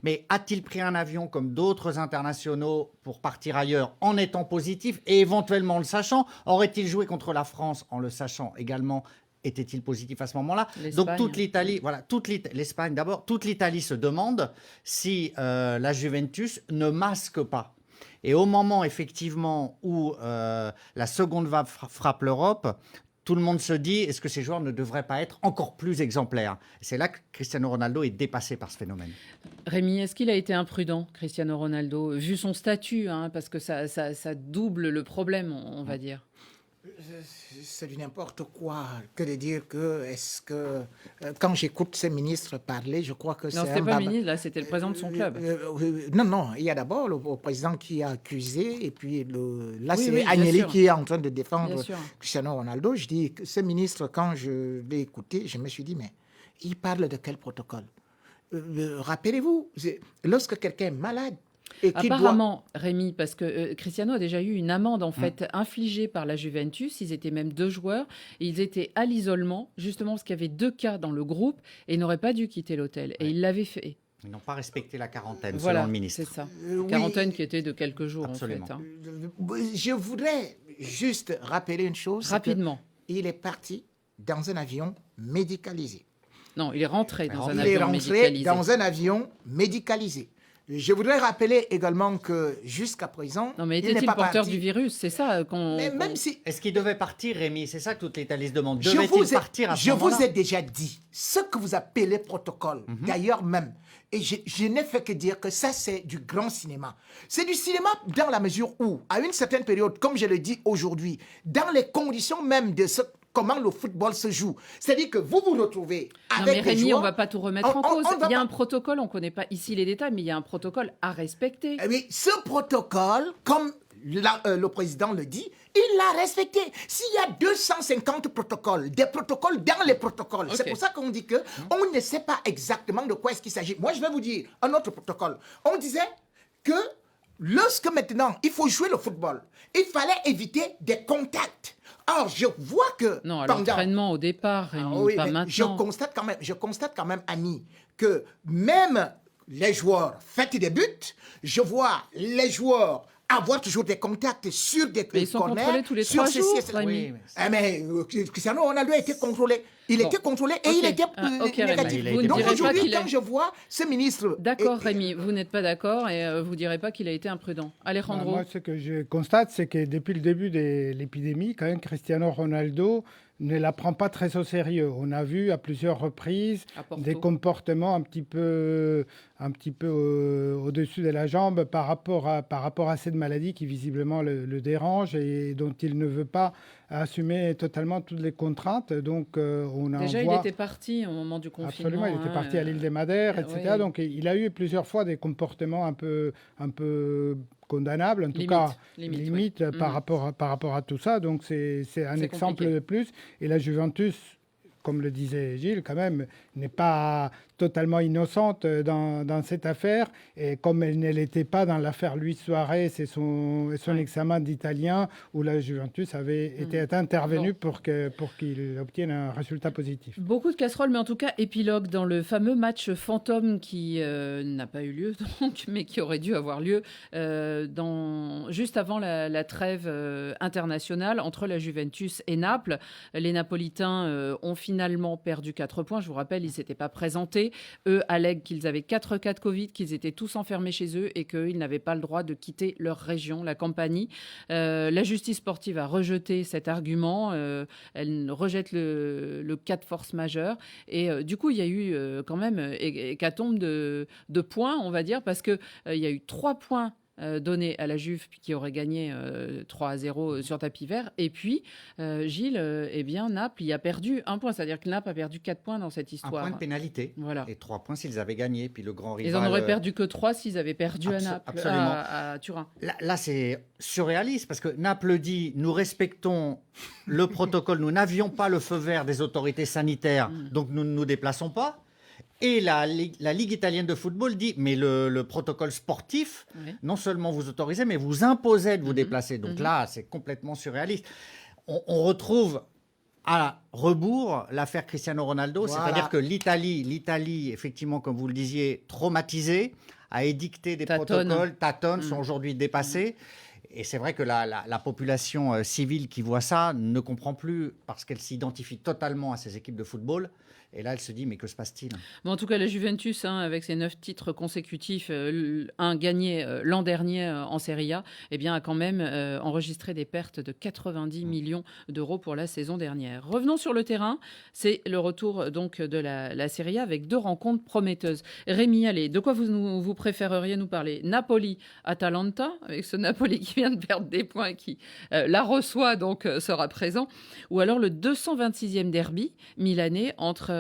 Mais a-t-il pris un avion comme d'autres internationaux pour partir ailleurs en étant positif et éventuellement en le sachant? Aurait-il joué contre la France en le sachant également? Était-il positif à ce moment-là? Donc toute l'Italie, l'Espagne d'abord, toute l'Italie se demande si la Juventus ne masque pas. Et au moment, effectivement, où la seconde vague frappe l'Europe, tout le monde se dit, est-ce que ces joueurs ne devraient pas être encore plus exemplaires? C'est là que Cristiano Ronaldo est dépassé par ce phénomène. Rémi, est-ce qu'il a été imprudent, Cristiano Ronaldo, vu son statut, parce que ça double le problème, on va dire? C'est du n'importe quoi que de dire que quand j'écoute ces ministres parler, je crois que c'est... Non, c'était pas le ministre, là, c'était le président de son club. Non, il y a d'abord le président qui a accusé, et puis c'est Agnelli qui est en train de défendre Cristiano Ronaldo. Je dis que ce ministre, quand je l'ai écouté, je me suis dit, mais il parle de quel protocole? Rappelez-vous, lorsque quelqu'un est malade, apparemment, Rémi, parce que Cristiano a déjà eu une amende en fait infligée par la Juventus. Ils étaient même 2 joueurs. Et ils étaient à l'isolement, justement parce qu'il y avait 2 cas dans le groupe et ils n'auraient pas dû quitter l'hôtel. Et il l'avait fait. Ils n'ont pas respecté la quarantaine, Voilà, selon le ministre. c'est ça. Quarantaine qui était de quelques jours, Absolument. en fait. Je voudrais juste rappeler une chose. Rapidement. Il est parti dans un avion médicalisé. Non, il est rentré dans un Il est avion rentré médicalisé. dans un avion médicalisé. Je voudrais rappeler également que jusqu'à présent, Non, mais il n'est était-il pas porteur parti. du virus? C'est ça qu'on... Mais même si... Est-ce qu'il devait partir, Rémi? C'est ça que toute l'Italie se demande. Je Devait-il partir à ce je vous moment-là? ai déjà dit, ce que vous appelez protocole, d'ailleurs même, et je n'ai fait que dire que ça, c'est du grand cinéma. C'est du cinéma dans la mesure où, à une certaine période, comme je le dis aujourd'hui, dans les conditions même de comment le football se joue, c'est-à-dire que vous vous retrouvez avec Non, mais des Rémi, joueurs... on ne va pas tout remettre en cause. Il y a un protocole, on ne connaît pas ici les détails, mais il y a un protocole à respecter. Eh oui, ce protocole, comme le président le dit, il l'a respecté. S'il y a 250 protocoles, des protocoles dans les protocoles, c'est pour ça qu'on dit qu'on ne sait pas exactement de quoi est-ce qu'il s'agit. Moi, je vais vous dire un autre protocole. On disait que lorsque maintenant, il faut jouer le football, il fallait éviter des contacts. Or, je vois que... Non, à l'entraînement au départ, Rémi, pas maintenant. Je constate quand même, Annie, que même les joueurs font des buts, je vois les joueurs avoir toujours des contacts sur des corners. Mais ils sont contrôlés tous les 3 jours, Rémi. Mais Cristiano Ronaldo a été contrôlé. Il était contrôlé et il était négatif. Donc aujourd'hui, quand je vois ce ministre... D'accord, Rémi, vous n'êtes pas d'accord et vous ne direz pas qu'il a été imprudent. Alejandro. Moi, ce que je constate, c'est que depuis le début de l'épidémie, quand même, Cristiano Ronaldo ne la prend pas très au sérieux. On a vu à plusieurs reprises des comportements un petit peu au-dessus de la jambe par rapport à cette maladie qui visiblement le dérange et dont il ne veut pas assumer totalement toutes les contraintes. Donc, on a Déjà, il était parti au moment du confinement. Absolument, il était parti à l'île des Madères, etc. Oui. Donc, il a eu plusieurs fois des comportements un peu condamnables, en tout cas limite par rapport à tout ça. Donc, c'est un exemple compliqué. De plus. Et la Juventus, comme le disait Gilles, quand même, n'est pas totalement innocente dans cette affaire. Et comme elle ne l'était pas dans l'affaire Luis Suarez et son examen d'italien, où la Juventus avait été intervenue pour qu'il obtienne un résultat positif. Beaucoup de casseroles, mais en tout cas, épilogue dans le fameux match fantôme qui n'a pas eu lieu, donc, mais qui aurait dû avoir lieu juste avant la trêve internationale entre la Juventus et Naples. Les Napolitains ont finalement perdu 4 points. Je vous rappelle, ils ne s'étaient pas présentés. Eux allèguent qu'ils avaient 4 cas de Covid, qu'ils étaient tous enfermés chez eux et qu'ils n'avaient pas le droit de quitter leur région, la Campanie. La justice sportive a rejeté cet argument. Elle rejette le cas de force majeure. Et du coup, il y a eu quand même hécatombe de points, on va dire, parce qu'il y a eu 3 points donné à la Juve qui aurait gagné 3-0 sur tapis vert. Et puis, Gilles, Naples y a perdu 1 point. C'est-à-dire que Naples a perdu 4 points dans cette histoire. 1 point de pénalité. Voilà. Et 3 points s'ils avaient gagné. Puis le grand rival... Ils en auraient perdu que 3 s'ils avaient perdu à Naples, absolument. À Turin. Là, c'est surréaliste parce que Naples dit « Nous respectons le protocole, nous n'avions pas le feu vert des autorités sanitaires, donc nous ne nous déplaçons pas ». Et la Ligue italienne de football dit, mais le protocole sportif, non seulement vous autorisez, mais vous imposez de vous déplacer. Donc là, c'est complètement surréaliste. On retrouve à rebours l'affaire Cristiano Ronaldo, c'est-à-dire que l'Italie, effectivement, comme vous le disiez, traumatisée, a édicté des protocoles, tâtonne, sont aujourd'hui dépassés. Et c'est vrai que la population civile qui voit ça ne comprend plus parce qu'elle s'identifie totalement à ces équipes de football. Et là, elle se dit, mais que se passe-t-il ? En tout cas, la Juventus, avec ses 9 titres consécutifs, un gagné l'an dernier en Serie A, a quand même enregistré des pertes de 90 millions d'euros pour la saison dernière. Revenons sur le terrain. C'est le retour donc de la Serie A avec 2 rencontres prometteuses. Rémi, allez, de quoi vous préféreriez nous parler ? Napoli-Atalanta, avec ce Napoli qui vient de perdre des points et qui la reçoit, donc sera présent. Ou alors le 226e derby milanais entre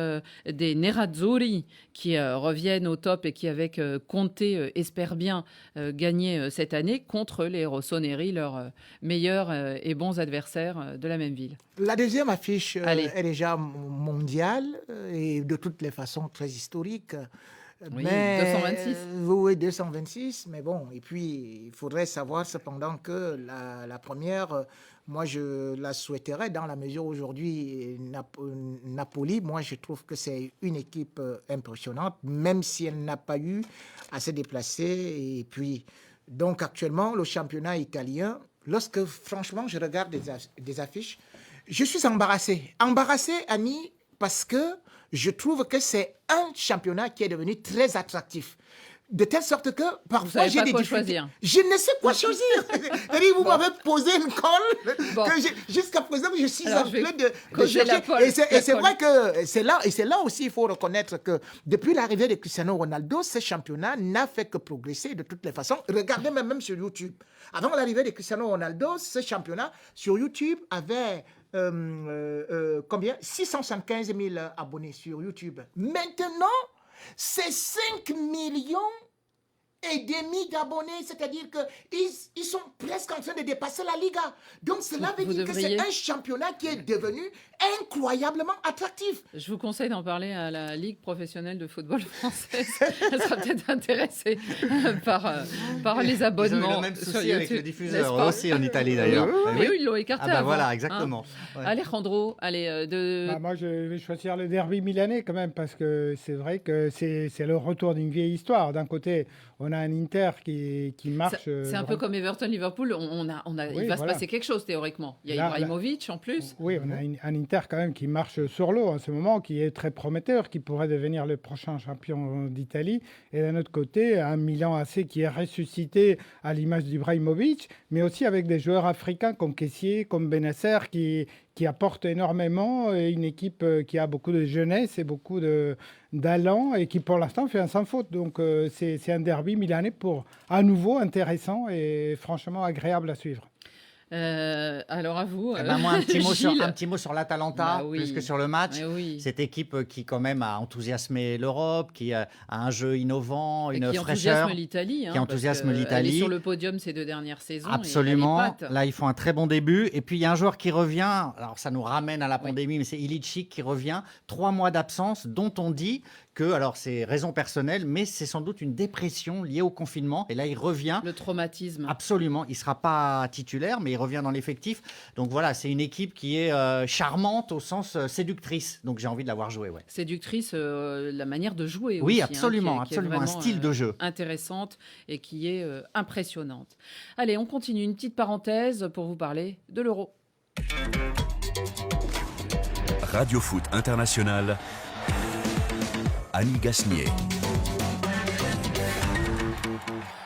des Nerazzurri qui reviennent au top et qui, avec Conte, espèrent bien gagner cette année contre les Rossoneri, leurs meilleurs et bons adversaires de la même ville. La deuxième affiche est déjà mondiale et de toutes les façons très historique. Oui, mais, 226. Oui, 226. Mais bon, et puis, il faudrait savoir cependant que la première, moi, je la souhaiterais dans la mesure où aujourd'hui, Napoli, moi, je trouve que c'est une équipe impressionnante, même si elle n'a pas eu à se déplacer. Et puis, donc, actuellement, le championnat italien, lorsque, franchement, je regarde des affiches, je suis embarrassé. Embarrassé, Annie, parce que je trouve que c'est un championnat qui est devenu très attractif. De telle sorte que parfois j'ai des difficultés. Choisir. Je ne sais quoi choisir. C'est-à-dire, vous m'avez posé une colle que jusqu'à présent je suis en train de chercher. Et c'est vrai que c'est là aussi il faut reconnaître que depuis l'arrivée de Cristiano Ronaldo, ce championnat n'a fait que progresser de toutes les façons. Regardez même sur YouTube. Avant l'arrivée de Cristiano Ronaldo, ce championnat sur YouTube avait combien 675 000 abonnés sur YouTube. Maintenant, c'est 5 millions et demi d'abonnés, c'est-à-dire qu'ils sont presque en train de dépasser la Liga. Donc cela veut dire que c'est un championnat qui est devenu incroyablement attractif. Je vous conseille d'en parler à la Ligue professionnelle de football française. Elle sera peut-être intéressée par les abonnements. Ils ont eu le même souci avec le diffuseur aussi en Italie d'ailleurs. Oui, ils l'ont écarté avant. Voilà, exactement. Hein. Ouais. Alejandro, allez... moi, je vais choisir le derby milanais quand même, parce que c'est vrai que c'est le retour d'une vieille histoire. D'un côté, on a un Inter qui marche... C'est un peu comme Everton-Liverpool. Il va se passer quelque chose, théoriquement. Il y a Ibrahimovic, en plus. Oui, on a un Inter quand même qui marche sur l'eau en ce moment, qui est très prometteur, qui pourrait devenir le prochain champion d'Italie. Et d'un autre côté, un Milan AC qui est ressuscité à l'image d'Ibrahimovic, mais aussi avec des joueurs africains comme Kessié, comme Benacer, qui apportent énormément, et une équipe qui a beaucoup de jeunesse et beaucoup d'allant, et qui pour l'instant fait un sans faute. Donc c'est un derby milanais à nouveau intéressant et franchement agréable à suivre. Alors à vous. Moi, un petit mot sur l'Atalanta, plus que sur le match. Oui. Cette équipe qui quand même a enthousiasmé l'Europe, qui a un jeu innovant, une fraîcheur. Qui enthousiasme l'Italie. Qui enthousiasme l'Italie. Elle est sur le podium ces 2 dernières saisons. Absolument. Là, ils font un très bon début. Et puis, il y a un joueur qui revient. Alors, ça nous ramène à la pandémie, mais c'est Ilicic qui revient. 3 mois d'absence, dont on dit que, alors c'est raison personnelle, mais c'est sans doute une dépression liée au confinement. Et là, il revient. Le traumatisme. Absolument. Il ne sera pas titulaire, mais il revient dans l'effectif. Donc voilà, c'est une équipe qui est charmante au sens séductrice. Donc j'ai envie de la voir jouer. Ouais. Séductrice, la manière de jouer oui, aussi. Absolument, qui est un style de jeu. Intéressante et qui est impressionnante. Allez, on continue. Une petite parenthèse pour vous parler de l'Euro. Radio Foot International, Annie Gasnier.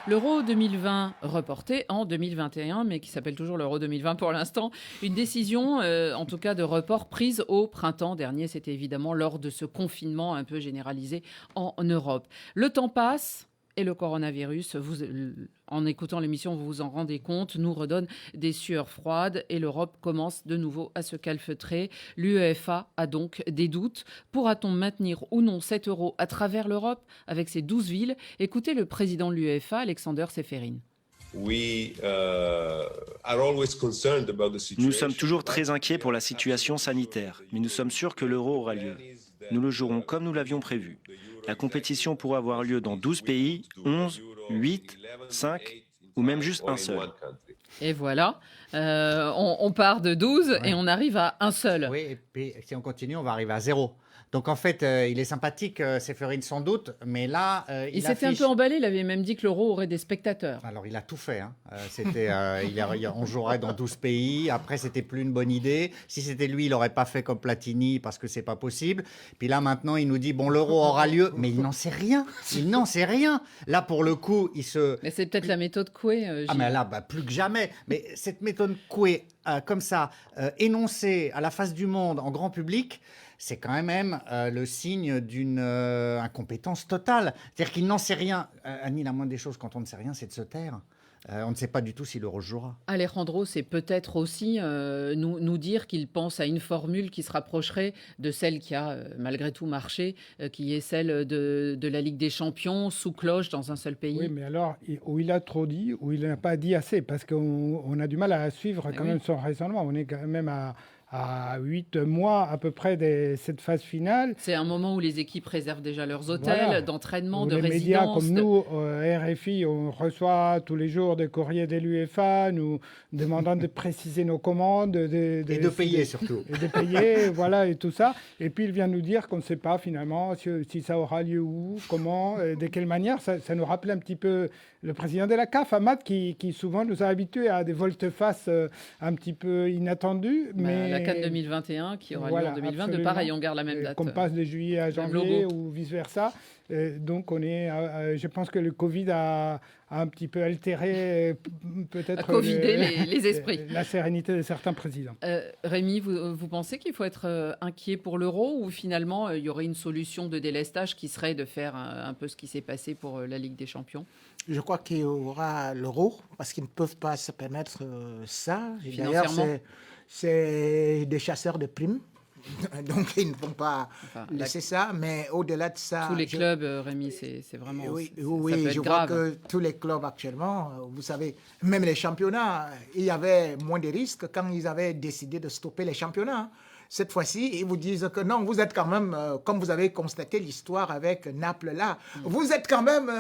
L'Euro 2020 reporté en 2021, mais qui s'appelle toujours l'Euro 2020 pour l'instant. Une décision, en tout cas de report, prise au printemps dernier. C'était évidemment lors de ce confinement un peu généralisé en Europe. Le temps passe. Et le coronavirus, en écoutant l'émission, vous vous en rendez compte, nous redonne des sueurs froides et l'Europe commence de nouveau à se calfeutrer. L'UEFA a donc des doutes. Pourra-t-on maintenir ou non cet euro à travers l'Europe avec ses 12 villes ? Écoutez le président de l'UEFA, Alexander Seferin. Nous sommes toujours très inquiets pour la situation sanitaire, mais nous sommes sûrs que l'euro aura lieu. Nous le jouerons comme nous l'avions prévu. La compétition pourra avoir lieu dans 12 pays, 11, 8, 5 ou même juste un seul. Et voilà, on part de 12 et on arrive à un seul. Oui, et puis si on continue, on va arriver à 0. Donc en fait, il est sympathique, Seferin sans doute, mais là, il s'était un peu emballé, il avait même dit que l'Euro aurait des spectateurs. Alors il a tout fait, hein. On jouerait dans 12 pays, après c'était plus une bonne idée. Si c'était lui, il n'aurait pas fait comme Platini parce que c'est pas possible. Puis là maintenant, il nous dit, bon, l'Euro aura lieu, mais il n'en sait rien, Là pour le coup, Mais c'est peut-être la méthode Coué, mais là, plus que jamais. Mais cette méthode Coué, comme ça, énoncée à la face du monde, en grand public, c'est quand même le signe d'une incompétence totale. C'est-à-dire qu'il n'en sait rien. Annie, la moindre des choses, quand on ne sait rien, c'est de se taire. On ne sait pas du tout si l'Euro jouera. Alejandro, c'est peut-être aussi nous dire qu'il pense à une formule qui se rapprocherait de celle qui a malgré tout marché, qui est celle de la Ligue des Champions, sous cloche, dans un seul pays. Oui, mais alors, où il a trop dit, où il n'a pas dit assez, parce qu'on a du mal à suivre quand même son raisonnement. On est quand même à à 8 mois à peu près de cette phase finale. C'est un moment où les équipes réservent déjà leurs hôtels d'entraînement, de les résidence. médias comme nous, RFI, on reçoit tous les jours des courriers de l'UEFA nous demandant de préciser nos commandes. Et de payer surtout. Et de payer, voilà, et tout ça. Et puis il vient nous dire qu'on ne sait pas finalement si ça aura lieu où, comment, de quelle manière. Ça nous rappelle un petit peu le président de la CAF, Hamad, qui souvent nous a habitués à des volte-face un petit peu inattendus. Mais la CAN 2021 qui aura lieu en 2022, absolument. Pareil, on garde la même date. Qu'on passe de juillet à janvier ou vice-versa. Donc je pense que le Covid a un petit peu altéré peut-être les esprits. La sérénité de certains présidents. Rémi, vous pensez qu'il faut être inquiet pour l'Euro ou finalement il y aurait une solution de délestage qui serait de faire un peu ce qui s'est passé pour la Ligue des Champions? Je crois qu'il y aura l'Euro parce qu'ils ne peuvent pas se permettre ça. Financièrement. D'ailleurs, c'est des chasseurs de primes. Donc, ils ne vont pas laisser ça. Mais au-delà de ça... Tous les clubs, Rémi, c'est vraiment... Oui, ça peut être je grave. vois que tous les clubs actuellement, vous savez, même les championnats, il y avait moins de risques quand ils avaient décidé de stopper les championnats. Cette fois-ci, ils vous disent que non, vous êtes quand même, comme vous avez constaté l'histoire avec Naples là, vous êtes quand même,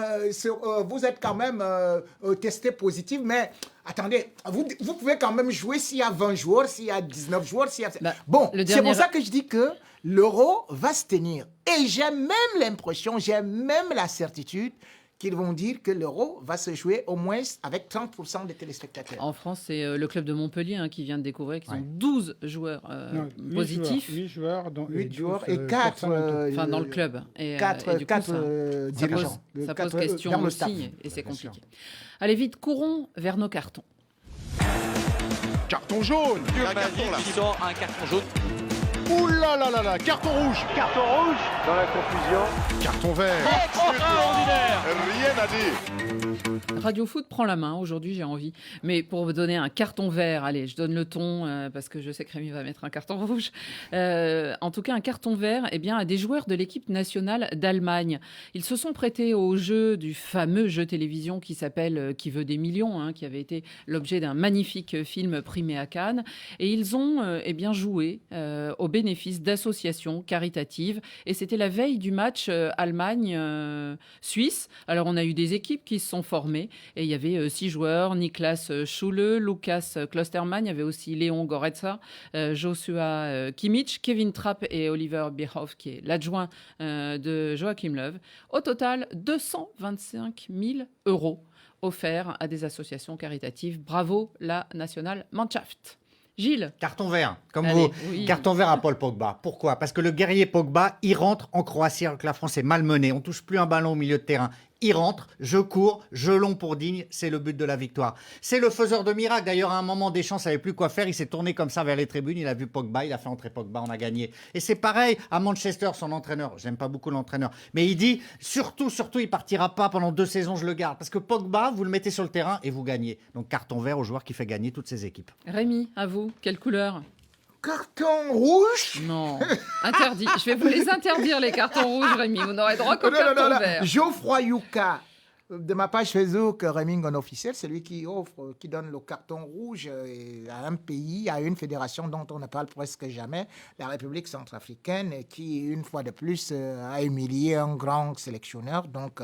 testé positif, mais attendez, vous pouvez quand même jouer s'il y a 20 joueurs, s'il y a 19 joueurs, s'il y a... Bon, c'est pour ça que je dis que l'Euro va se tenir. Et j'ai même l'impression, j'ai même la certitude qu'ils vont dire que l'Euro va se jouer au moins avec 30% des téléspectateurs. En France, c'est le club de Montpellier qui vient de découvrir qu'ils ont 12 joueurs positifs. 8 joueurs, dont 8 joueurs et 4... Enfin, dans le club. Et, 4 dirigeants. Ça pose question aussi, et c'est compliqué. Allez vite, courons vers nos cartons. Carton jaune. Un carton là. Qui sort un carton jaune. Ouh là là là là, carton rouge. Carton rouge. Dans la confusion. Carton vert. Extraordinaire. Rien à dire. Radio Foot prend la main, aujourd'hui j'ai envie. Mais pour vous donner un carton vert, allez, je donne le ton, parce que je sais que Rémi va mettre un carton rouge. En tout cas, un carton vert à des joueurs de l'équipe nationale d'Allemagne. Ils se sont prêtés au jeu du fameux jeu télévision qui s'appelle Qui veut des millions, qui avait été l'objet d'un magnifique film primé à Cannes. Et ils ont joué au bénéfice d'associations caritatives. Et c'était la veille du match Allemagne-Suisse. Alors on a eu des équipes qui se sont formées. Et il y avait 6 joueurs, Niklas Schule, Lukas Klostermann, il y avait aussi Léon Goretzka, Joshua Kimmich, Kevin Trapp et Oliver Bierhoff, qui est l'adjoint de Joachim Löw. Au total, 225 000 € offerts à des associations caritatives. Bravo, la National Mannschaft. Gilles. Carton vert, comme vous. Oui. Carton vert à Paul Pogba. Pourquoi ? Parce que le guerrier Pogba, il rentre en Croatie alors que la France est malmenée. On touche plus un ballon au milieu de terrain. Il rentre, je cours, je long pour digne, c'est le but de la victoire. C'est le faiseur de miracles. D'ailleurs, à un moment, Deschamps ne savait plus quoi faire. Il s'est tourné comme ça vers les tribunes. Il a vu Pogba, il a fait entrer Pogba, on a gagné. Et c'est pareil à Manchester, son entraîneur. J'aime pas beaucoup l'entraîneur. Mais il dit, surtout, il partira pas pendant 2 saisons, je le garde. Parce que Pogba, vous le mettez sur le terrain et vous gagnez. Donc, carton vert au joueur qui fait gagner toutes ses équipes. Rémi, à vous, quelle couleur ? Carton rouge ? Non, interdit. Je vais vous les interdire, les cartons rouges, Rémi. Vous n'aurez droit qu'au carton vert. Geoffroy Yuka, de ma page Facebook Rémi Ngon officiel, c'est lui qui donne le carton rouge à un pays, à une fédération dont on ne parle presque jamais, la République centrafricaine, qui, une fois de plus, a humilié un grand sélectionneur, donc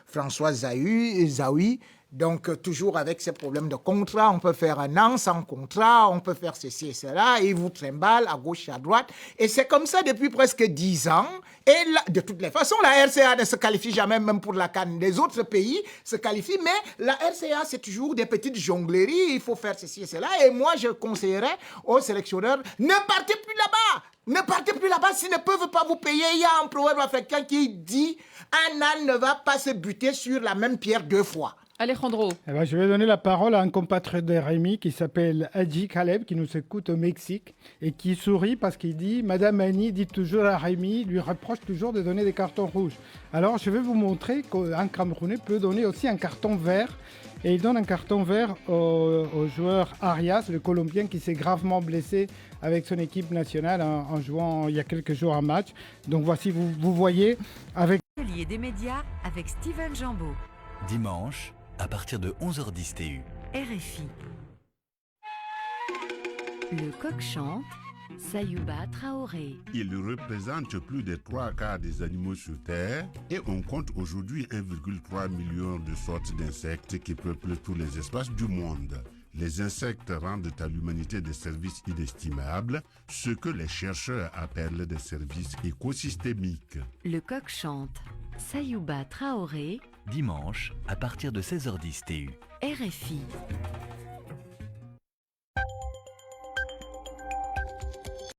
François Zawi. Donc, toujours avec ces problèmes de contrat, on peut faire un an sans contrat, on peut faire ceci et cela, et ils vous trimballent à gauche et à droite. Et c'est comme ça depuis presque 10 ans. Et là, de toutes les façons, la RCA ne se qualifie jamais, même pour la CAN. Les autres pays se qualifient, mais la RCA, c'est toujours des petites jongleries, il faut faire ceci et cela. Et moi, je conseillerais aux sélectionneurs, ne partez plus là-bas. Ne partez plus là-bas s'ils ne peuvent pas vous payer. Il y a un proverbe africain qui dit « Un âne ne va pas se buter sur la même pierre 2 fois ». Alejandro. Je vais donner la parole à un compatriote de Rémi qui s'appelle Hadji Kaleb, qui nous écoute au Mexique et qui sourit parce qu'il dit « Madame Annie dit toujours à Rémi, lui reproche toujours de donner des cartons rouges ». Alors, je vais vous montrer qu'un Camerounais peut donner aussi un carton vert. Et il donne un carton vert au joueur Arias, le Colombien, qui s'est gravement blessé avec son équipe nationale en jouant il y a quelques jours un match. Donc voici, vous voyez, avec... L'atelier des médias avec Steven Jambeau. Dimanche, à partir de 11h10 TU. RFI. Le coq chante. Sayouba Traoré. Il représente plus de 3/4 des animaux sur Terre et on compte aujourd'hui 1,3 million de sortes d'insectes qui peuplent tous les espaces du monde. Les insectes rendent à l'humanité des services inestimables, ce que les chercheurs appellent des services écosystémiques. Le coq chante. Sayouba Traoré. Dimanche, à partir de 16h10 TU. RFI.